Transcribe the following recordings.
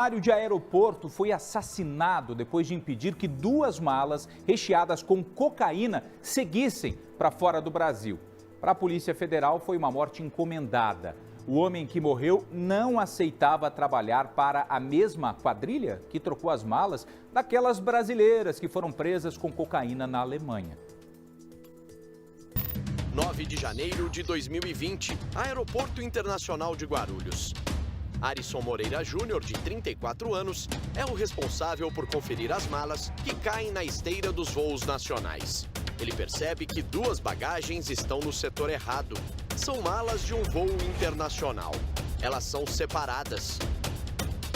Funcionário de aeroporto foi assassinado depois de impedir que duas malas recheadas com cocaína seguissem para fora do Brasil. Para a Polícia Federal, foi uma morte encomendada. O homem que morreu não aceitava trabalhar para a mesma quadrilha que trocou as malas daquelas brasileiras que foram presas com cocaína na Alemanha. 9 de janeiro de 2020, Aeroporto Internacional de Guarulhos. Arisson Moreira Júnior, de 34 anos, é o responsável por conferir as malas que caem na esteira dos voos nacionais. Ele percebe que duas bagagens estão no setor errado. São malas de um voo internacional. Elas são separadas.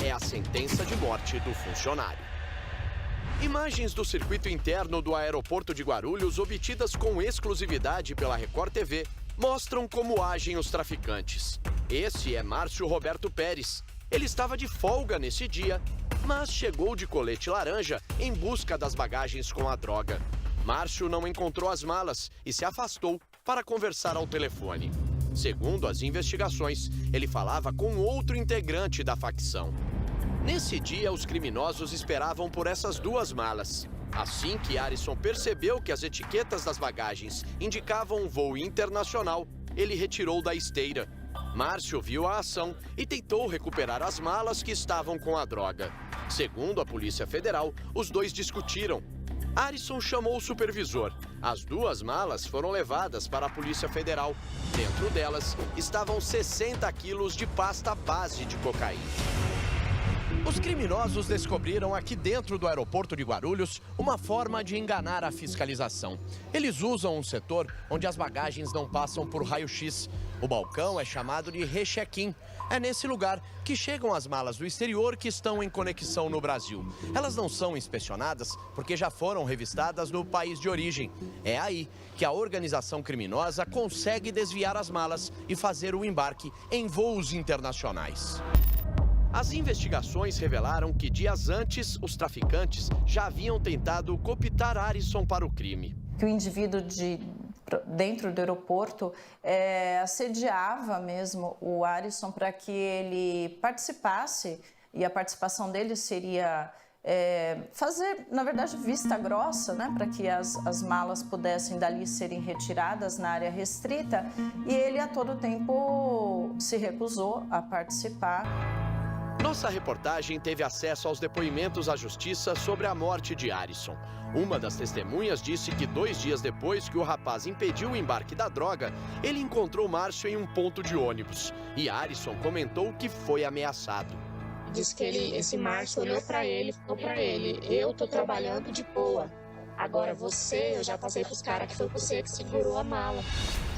É a sentença de morte do funcionário. Imagens do circuito interno do aeroporto de Guarulhos, obtidas com exclusividade pela Record TV, mostram como agem os traficantes. Esse é Márcio Roberto Pérez. Ele estava de folga nesse dia, mas chegou de colete laranja em busca das bagagens com a droga. Márcio não encontrou as malas e se afastou para conversar ao telefone. Segundo as investigações, ele falava com outro integrante da facção. Nesse dia, os criminosos esperavam por essas duas malas. Assim que Arisson percebeu que as etiquetas das bagagens indicavam um voo internacional, ele retirou da esteira. Márcio viu a ação e tentou recuperar as malas que estavam com a droga. Segundo a Polícia Federal, os dois discutiram. Arisson chamou o supervisor. As duas malas foram levadas para a Polícia Federal. Dentro delas estavam 60 quilos de pasta base de cocaína. Os criminosos descobriram aqui dentro do aeroporto de Guarulhos uma forma de enganar a fiscalização. Eles usam um setor onde as bagagens não passam por raio-x. O balcão é chamado de recheck-in. É nesse lugar que chegam as malas do exterior que estão em conexão no Brasil. Elas não são inspecionadas porque já foram revistadas no país de origem. É aí que a organização criminosa consegue desviar as malas e fazer o embarque em voos internacionais. As investigações revelaram que dias antes, os traficantes já haviam tentado cooptar Arisson para o crime. Que o indivíduo dentro do aeroporto assediava mesmo o Arisson para que ele participasse, e a participação dele seria fazer, na verdade, vista grossa, né, para que as malas pudessem dali serem retiradas na área restrita, e ele a todo tempo se recusou a participar. Nossa reportagem teve acesso aos depoimentos à justiça sobre a morte de Arisson. Uma das testemunhas disse que 2 dias depois que o rapaz impediu o embarque da droga, ele encontrou Márcio em um ponto de ônibus. E Arisson comentou que foi ameaçado. Diz que esse Márcio olhou para ele e falou para ele: eu tô trabalhando de boa. Agora você, eu já passei pros caras que foi você que segurou a mala.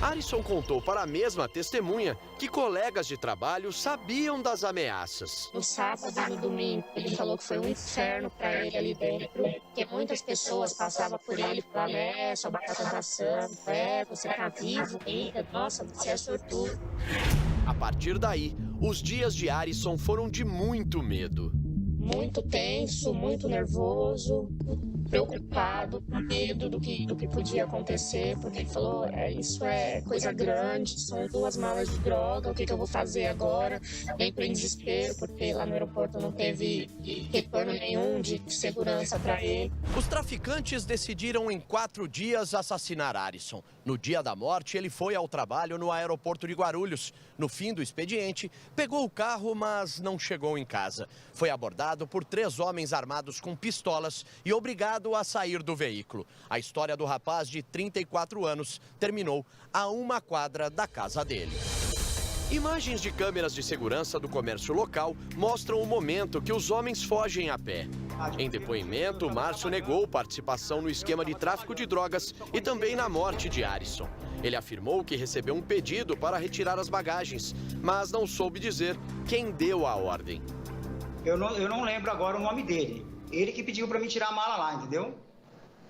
Arisson contou para a mesma testemunha que colegas de trabalho sabiam das ameaças. No sábado e no domingo, ele falou que foi um inferno para ele ali dentro, porque muitas pessoas passavam por ele e falavam: sua batata tá assando, você tá vivo ainda, nossa, você é sortudo. A partir daí, os dias de Arisson foram de muito medo. Muito tenso, muito nervoso, preocupado, com medo do que podia acontecer, porque ele falou: isso é coisa grande, são 2 malas de droga, o que eu vou fazer agora? Entrou em desespero, porque lá no aeroporto não teve retorno nenhum de segurança para ele. Os traficantes decidiram em 4 dias assassinar Arisson. No dia da morte, ele foi ao trabalho no aeroporto de Guarulhos. No fim do expediente, pegou o carro, mas não chegou em casa. Foi abordado por 3 homens armados com pistolas e obrigado a sair do veículo. A história do rapaz de 34 anos terminou a 1 quadra da casa dele. Imagens de câmeras de segurança do comércio local mostram o momento que os homens fogem a pé. Em depoimento, Márcio negou participação no esquema de tráfico de drogas e também na morte de Arisson. Ele afirmou que recebeu um pedido para retirar as bagagens, mas não soube dizer quem deu a ordem. Eu não lembro agora o nome dele. Ele que pediu para mim tirar a mala lá, entendeu?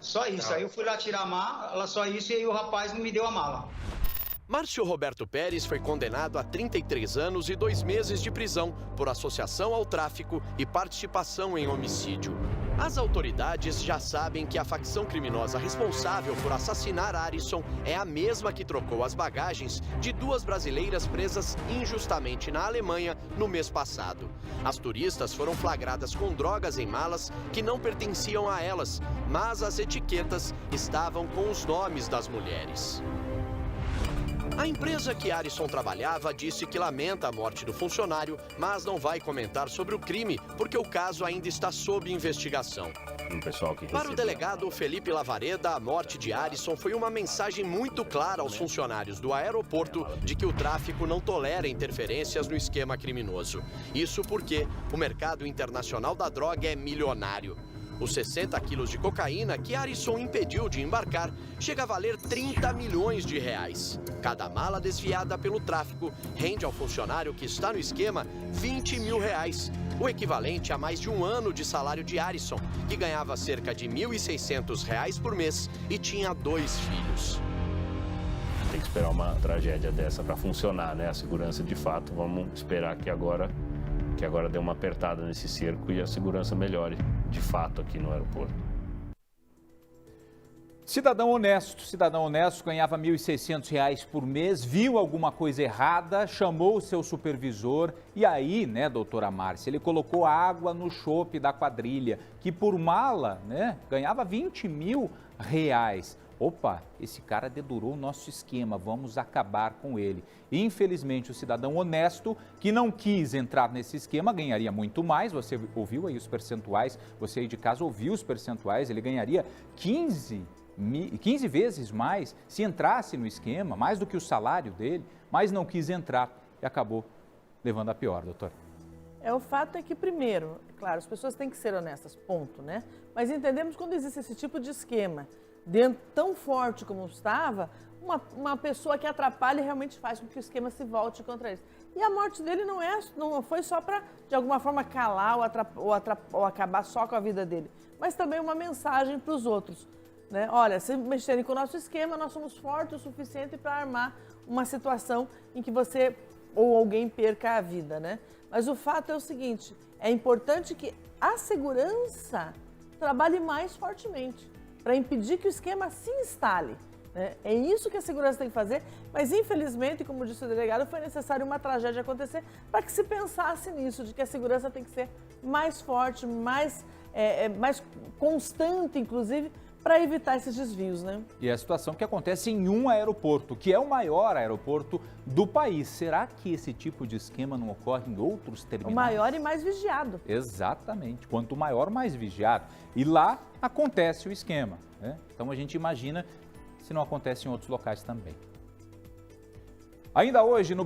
Só isso. Aí eu fui lá tirar a mala, só isso, e aí o rapaz não me deu a mala. Márcio Roberto Pérez foi condenado a 33 anos e 2 meses de prisão por associação ao tráfico e participação em homicídio. As autoridades já sabem que a facção criminosa responsável por assassinar Arisson é a mesma que trocou as bagagens de 2 brasileiras presas injustamente na Alemanha no mês passado. As turistas foram flagradas com drogas em malas que não pertenciam a elas, mas as etiquetas estavam com os nomes das mulheres. A empresa que Arisson trabalhava disse que lamenta a morte do funcionário, mas não vai comentar sobre o crime, porque o caso ainda está sob investigação. Para o delegado Felipe Lavareda, a morte de Arisson foi uma mensagem muito clara aos funcionários do aeroporto de que o tráfico não tolera interferências no esquema criminoso. Isso porque o mercado internacional da droga é milionário. Os 60 quilos de cocaína que Arisson impediu de embarcar chega a valer 30 milhões de reais. Cada mala desviada pelo tráfico rende ao funcionário que está no esquema 20 mil reais, o equivalente a mais de um ano de salário de Arisson, que ganhava cerca de R$ 1.600 por mês e tinha 2 filhos. Tem que esperar uma tragédia dessa para funcionar, né? A segurança de fato. Vamos esperar que agora dê uma apertada nesse cerco e a segurança melhore de fato aqui no aeroporto. Cidadão honesto, ganhava R$ 1.600 por mês, viu alguma coisa errada, chamou o seu supervisor e aí, né, doutora Márcia, ele colocou água no chope da quadrilha, que por mala, né, ganhava R$ 20 mil. Opa, esse cara dedurou o nosso esquema, vamos acabar com ele. Infelizmente, o cidadão honesto que não quis entrar nesse esquema ganharia muito mais. Você ouviu aí os percentuais, você aí de casa ouviu os percentuais, ele ganharia 15 vezes mais se entrasse no esquema, mais do que o salário dele, mas não quis entrar e acabou levando a pior, doutor. O fato é que, primeiro, claro, as pessoas têm que ser honestas, ponto, né? Mas entendemos quando existe esse tipo de esquema, dentro, tão forte como estava, uma pessoa que atrapalha realmente faz com que o esquema se volte contra eles. E a morte dele não foi só para, de alguma forma, calar ou acabar só com a vida dele, mas também uma mensagem para os outros, né? Olha, se mexerem com o nosso esquema, nós somos fortes o suficiente para armar uma situação em que você ou alguém perca a vida, né? Mas o fato é o seguinte, é importante que a segurança trabalhe mais fortemente para impedir que o esquema se instale, né? É isso que a segurança tem que fazer, mas infelizmente, como disse o delegado, foi necessário uma tragédia acontecer para que se pensasse nisso, de que a segurança tem que ser mais forte, mais constante, inclusive, para evitar esses desvios, né? E é a situação que acontece em um aeroporto, que é o maior aeroporto do país. Será que esse tipo de esquema não ocorre em outros terminais? O maior e mais vigiado. Exatamente. Quanto maior, mais vigiado. E lá acontece o esquema, né? Então a gente imagina se não acontece em outros locais também. Ainda hoje, no